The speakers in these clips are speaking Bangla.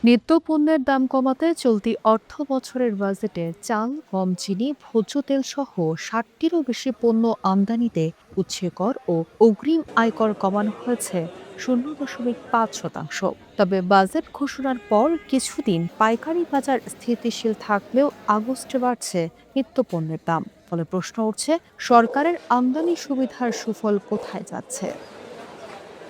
নিত্যপণ্যের দাম কমাতে চলতি অর্থ বছরের বাজেটে চাল, গম, চিনি, ভোজ্য তেল সহ ৬০টিরও বেশি পণ্য আমদানিতে উৎসে কর ও অগ্রিম আয়কর কমানো হয়েছে ০.৫%। তবে বাজেট ঘোষণার পর কিছুদিন পাইকারি বাজার স্থিতিশীল থাকলেও আগস্টে বাড়ছে নিত্যপণ্যের দাম। ফলে প্রশ্ন উঠছে, সরকারের আমদানি সুবিধার সুফল কোথায় যাচ্ছে?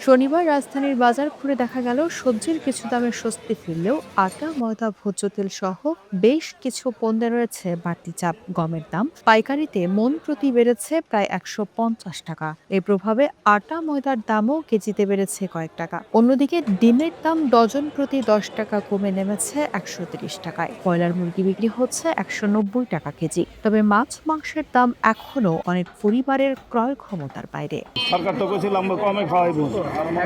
শনিবার রাজধানীর বাজার ঘুরে দেখা গেল সবজির কিছু দামে স্বস্তি ফিরলেও আটা, ময়দা, ভোজ্য তেল সহ বেশ কিছু পণ্যে রয়েছে বাড়তি চাপ। গমের দাম পাইকারিতে মন প্রতি বেড়েছে প্রায় ১৫০ টাকা। এর প্রভাবে আটা, ময়দার দামও কেজিতে বেড়েছে কয়েক টাকা। অন্যদিকে ডিমের দাম ডজন প্রতি ১০ টাকা কমে নেমেছে ১৩০ টাকায়। ব্রয়লার মুরগি বিক্রি হচ্ছে ১৯০ টাকা কেজি। তবে মাছ, মাংসের দাম এখনো অনেক পরিবারের ক্রয় ক্ষমতার বাইরে। সরকার তো কইছিলাম কমে খাওয়াইবো,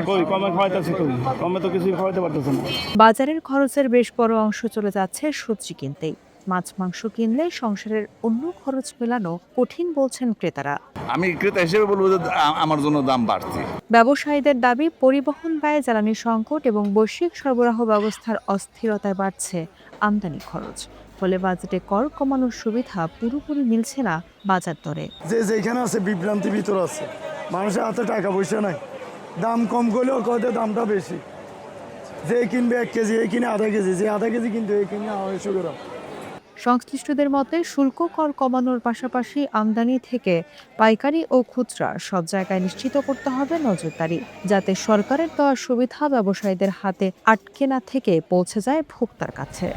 কই কমে খাওয়াইতেছি, কই কমে তো কিছুই খাওয়াইতে পারতেছে না। বাজারের খরচের বেশ বড় অংশ চলে যাচ্ছে সবজি কিনতেই। মাছ, মাংস কিনলে সংসারের অন্য খরচ মেলানো কঠিন বলছেন ক্রেতারা। আমি ক্রেতা হিসেবে বলবো যে আমার জন্য দাম বাড়ছে। ব্যবসায়ীদের দাবি, পরিবহন ব্যয়, জ্বালানি সংকট এবং বৈশ্বিক সরবরাহ ব্যবস্থার অস্থিরতায় বাড়ছে আমদানি খরচ। ফলে বাজেটে কর কমানোর সুবিধা পুরোপুরি মিলছে না বাজার দরে। যেখানে আছে বিভ্রান্তি ভিতর আছে, মানুষের হাতে টাকা পয়সা নাই, দাম কম করলেও কত দামটা বেশি। যে কিনবে ১ কেজি, এ কিনে আধা কেজি, যে আধা কেজি কিন্তু এ কিনে ২৫০ গ্রাম। সংশ্লিষ্টদের মতে শুল্ক কর কমানোর পাশাপাশি আমদানি থেকে পাইকারি ও খুচরা সব জায়গায় নিশ্চিত করতে হবে নজরদারি, যাতে সরকারের দেওয়া সুবিধা ব্যবসায়ীদের হাতে আটকে না থেকে পৌঁছে যায় ভোক্তার কাছে।